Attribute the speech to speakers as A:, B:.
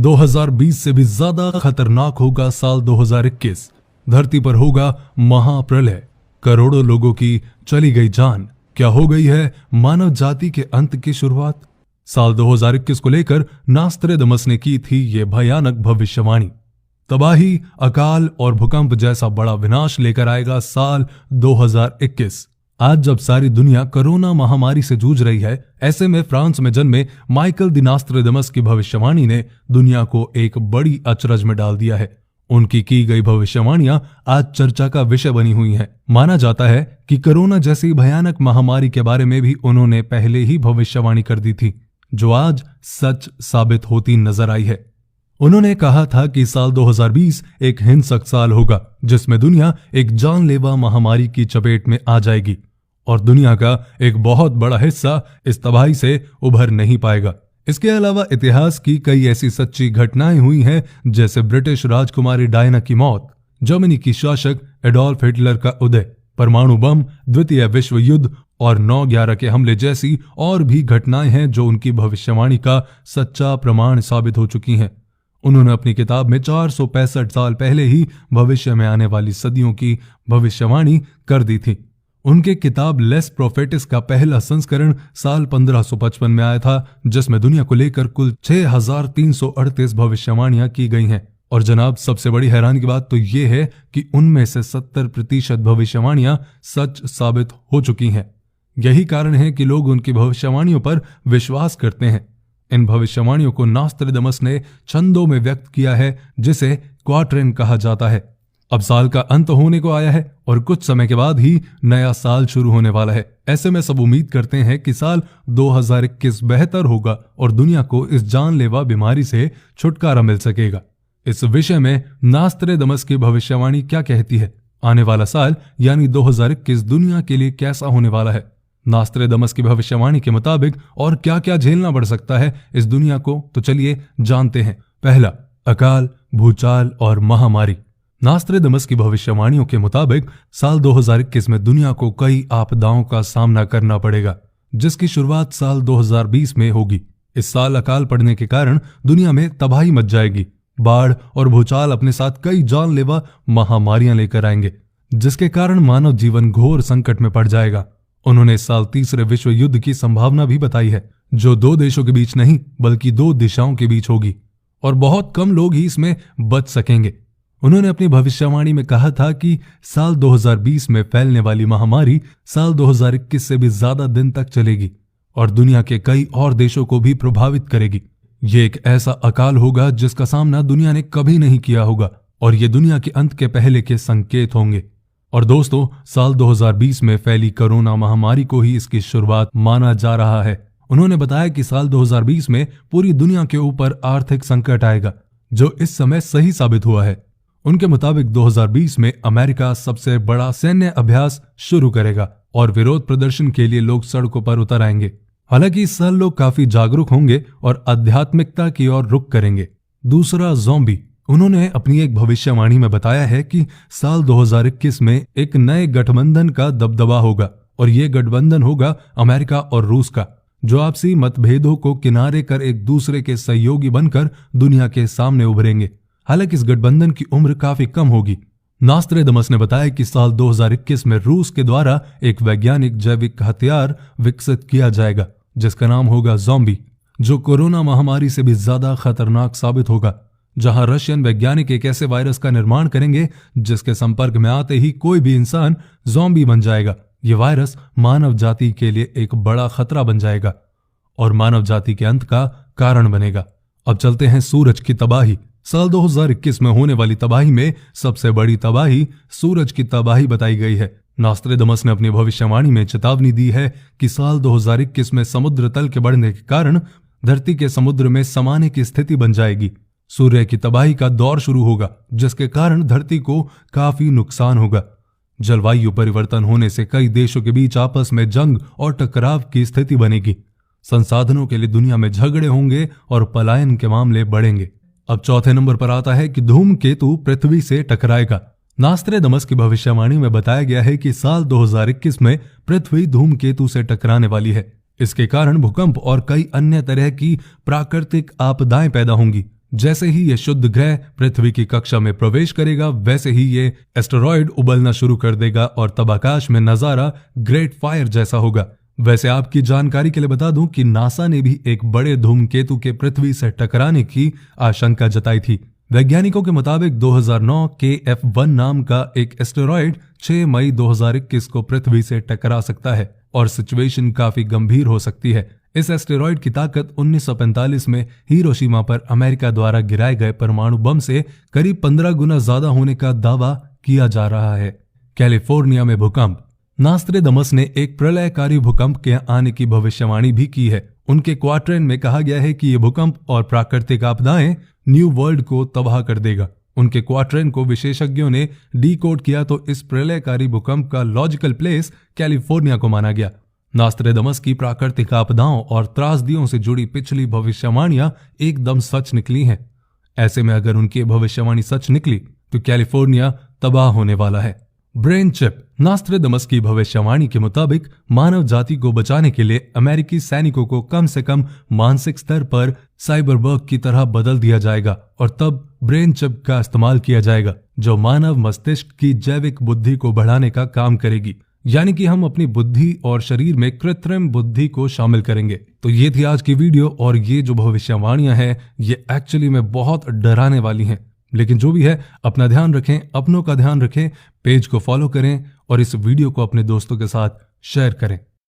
A: 2020 से भी ज्यादा खतरनाक होगा साल 2021। धरती पर होगा महाप्रलय, करोड़ों लोगों की चली गई जान। क्या हो गई है मानव जाति के अंत की शुरुआत? साल 2021 को लेकर नास्त्रेदमस ने की थी ये भयानक भविष्यवाणी। तबाही, अकाल और भूकंप जैसा बड़ा विनाश लेकर आएगा साल 2021। आज जब सारी दुनिया कोरोना महामारी से जूझ रही है, ऐसे में फ्रांस में जन्मे माइकल दी नास्त्रेदमस की भविष्यवाणी ने दुनिया को एक बड़ी अचरज में डाल दिया है। उनकी की गई भविष्यवाणियां आज चर्चा का विषय बनी हुई हैं। माना जाता है कि कोरोना जैसी भयानक महामारी के बारे में भी उन्होंने पहले ही भविष्यवाणी कर दी थी, जो आज सच साबित होती नजर आई है। उन्होंने कहा था कि साल 2020 एक हिंसक साल होगा, जिसमें दुनिया एक जानलेवा महामारी की चपेट में आ जाएगी और दुनिया का एक बहुत बड़ा हिस्सा इस तबाही से उभर नहीं पाएगा। इसके अलावा इतिहास की कई ऐसी सच्ची घटनाएं हुई हैं, जैसे ब्रिटिश राजकुमारी डायना की मौत, जर्मनी की शासक एडोल्फ हिटलर का उदय, परमाणु बम, द्वितीय विश्व युद्ध और 9/11 के हमले जैसी और भी घटनाएं हैं जो उनकी भविष्यवाणी का सच्चा प्रमाण साबित हो चुकी हैं। उन्होंने अपनी किताब में 465 साल पहले ही भविष्य में आने वाली सदियों की भविष्यवाणी कर दी थी। उनके किताब लेस प्रोफेटिस का पहला संस्करण साल 1555 में आया था, जिसमें दुनिया को लेकर कुल 6338 भविष्यवाणियां की गई हैं। और जनाब, सबसे बड़ी हैरानी की बात तो ये है कि उनमें से 70% भविष्यवाणियां सच साबित हो चुकी हैं। यही कारण है कि लोग उनकी भविष्यवाणियों पर विश्वास करते हैं। इन भविष्यवाणियों को नास्त्रेदमस ने छंदों में व्यक्त किया है, जिसे क्वाट्रेन कहा जाता है। अब साल का अंत होने को आया है और कुछ समय के बाद ही नया साल शुरू होने वाला है। ऐसे में सब उम्मीद करते हैं कि साल 2021 बेहतर होगा और दुनिया को इस जानलेवा बीमारी से छुटकारा मिल सकेगा। इस विषय में नास्त्रेदमस की भविष्यवाणी क्या कहती है? आने वाला साल यानी 2021 दुनिया के लिए कैसा होने वाला है? नास्त्रेदमस की भविष्यवाणी के मुताबिक और क्या क्या झेलना पड़ सकता है इस दुनिया को, तो चलिए जानते हैं। पहला, अकाल, भूचाल और महामारी। नास्त्रेदमस की भविष्यवाणियों के मुताबिक साल 2021 में दुनिया को कई आपदाओं का सामना करना पड़ेगा, जिसकी शुरुआत साल 2020 में होगी। इस साल अकाल पड़ने के कारण दुनिया में तबाही मच जाएगी। बाढ़ और भूचाल अपने साथ कई जानलेवा महामारियां लेकर आएंगे, जिसके कारण मानव जीवन घोर संकट में पड़ जाएगा। उन्होंने इस साल तीसरे विश्व युद्ध की संभावना भी बताई है, जो 2 देशों के बीच नहीं बल्कि 2 दिशाओं के बीच होगी और बहुत कम लोग ही इसमें बच सकेंगे। उन्होंने अपनी भविष्यवाणी में कहा था कि साल 2020 में फैलने वाली महामारी साल 2021 से भी ज्यादा दिन तक चलेगी और दुनिया के कई और देशों को भी प्रभावित करेगी। ये एक ऐसा अकाल होगा जिसका सामना दुनिया ने कभी नहीं किया होगा और ये दुनिया के अंत के पहले के संकेत होंगे। और दोस्तों, साल 2020 में फैली कोरोना महामारी को ही इसकी शुरुआत माना जा रहा है। उन्होंने बताया कि साल 2020 में पूरी दुनिया के ऊपर आर्थिक संकट आएगा, जो इस समय सही साबित हुआ है। उनके मुताबिक 2020 में अमेरिका सबसे बड़ा सैन्य अभ्यास शुरू करेगा और विरोध प्रदर्शन के लिए लोग सड़कों पर उतर आएंगे। हालांकि इस साल लोग काफी जागरूक होंगे और आध्यात्मिकता की ओर रुख करेंगे। दूसरा, ज़ॉम्बी। उन्होंने अपनी एक भविष्यवाणी में बताया है कि साल 2021 में एक नए गठबंधन का दबदबा होगा और ये गठबंधन होगा अमेरिका और रूस का, जो आपसी मतभेदों को किनारे कर एक दूसरे के सहयोगी बनकर दुनिया के सामने उभरेंगे। हालांकि इस गठबंधन की उम्र काफी कम होगी। नास्त्रेदमस ने बताया कि साल 2021 में रूस के द्वारा एक वैज्ञानिक जैविक हथियार विकसित किया जाएगा, जिसका नाम होगा ज़ॉम्बी, जो कोरोना महामारी से भी ज्यादा खतरनाक साबित होगा। जहां रशियन वैज्ञानिक एक ऐसे वायरस का निर्माण करेंगे जिसके संपर्क में आते ही कोई भी इंसान ज़ॉम्बी बन जाएगा। ये वायरस मानव जाति के लिए एक बड़ा खतरा बन जाएगा और मानव जाति के अंत का कारण बनेगा। अब चलते हैं सूरज की तबाही। साल 2021 में होने वाली तबाही में सबसे बड़ी तबाही सूरज की तबाही बताई गई है। नास्त्रेदमस ने अपनी भविष्यवाणी में चेतावनी दी है कि साल 2021 में समुद्र तल के बढ़ने के कारण धरती के समुद्र में समाने की स्थिति बन जाएगी। सूर्य की तबाही का दौर शुरू होगा, जिसके कारण धरती को काफी नुकसान होगा। जलवायु परिवर्तन होने से कई देशों के बीच आपस में जंग और टकराव की स्थिति बनेगी। संसाधनों के लिए दुनिया में झगड़े होंगे और पलायन के मामले बढ़ेंगे। अब चौथे नंबर पर आता है कि धूमकेतु पृथ्वी से टकराएगा। नास्त्रेदमस की भविष्यवाणी में बताया गया है कि साल 2021 में पृथ्वी धूमकेतु से टकराने वाली है। इसके कारण भूकंप और कई अन्य तरह की प्राकृतिक आपदाएं पैदा होंगी, जैसे ही ये शुद्ध ग्रह पृथ्वी की कक्षा में प्रवेश करेगा वैसे ही ये एस्टेरॉयड उबलना शुरू कर देगा और तब आकाश में नजारा ग्रेट फायर जैसा होगा। वैसे आपकी जानकारी के लिए बता दूं कि नासा ने भी एक बड़े धूमकेतु के पृथ्वी से टकराने की आशंका जताई थी। वैज्ञानिकों के मुताबिक 2009 KF1 नाम का एक एस्टेरॉयड 6 मई 2021 को पृथ्वी से टकरा सकता है और सिचुएशन काफी गंभीर हो सकती है। इस एस्टेरॉयड की ताकत 1945 में हिरोशिमा पर अमेरिका द्वारा गिराए गए परमाणु बम से करीब 15 गुना ज्यादा होने का दावा किया जा रहा है। कैलिफोर्निया में भूकंप। नास्ट्रेडमस ने एक प्रलयकारी भूकंप के आने की भविष्यवाणी भी की है। उनके क्वाड्रेंट में कहा गया है कि यह भूकंप और प्राकृतिक आपदाएं न्यू वर्ल्ड को तबाह कर देगा। उनके क्वाड्रेंट को विशेषज्ञों ने डीकोड किया तो इस प्रलयकारी भूकंप का लॉजिकल प्लेस कैलिफोर्निया को माना गया। नास्ट्रेडमस की प्राकृतिक आपदाओं और त्रासदियों से जुड़ी पिछली भविष्यवाणियां एकदम सच निकली हैं। ऐसे में अगर उनकी भविष्यवाणी सच निकली तो कैलिफोर्निया तबाह होने वाला है। Brain chip. नास्ट्रेडमस की भविष्यवाणी के मुताबिक मानव जाति को बचाने के लिए अमेरिकी सैनिकों को कम से कम मानसिक स्तर पर साइबरबर्ग की तरह बदल दिया जाएगा और तब ब्रेन चिप का इस्तेमाल किया जाएगा जो मानव मस्तिष्क की जैविक बुद्धि को बढ़ाने का काम करेगी। यानी कि हम अपनी बुद्धि और शरीर में कृत्रिम बुद्धि को शामिल करेंगे। तो ये थी आज की वीडियो और ये जो भविष्यवाणियां हैं ये एक्चुअली में बहुत डराने वाली हैं। लेकिन जो भी है अपना ध्यान रखें, अपनों का ध्यान रखें, पेज को फॉलो करें और इस वीडियो को अपने दोस्तों के साथ शेयर करें।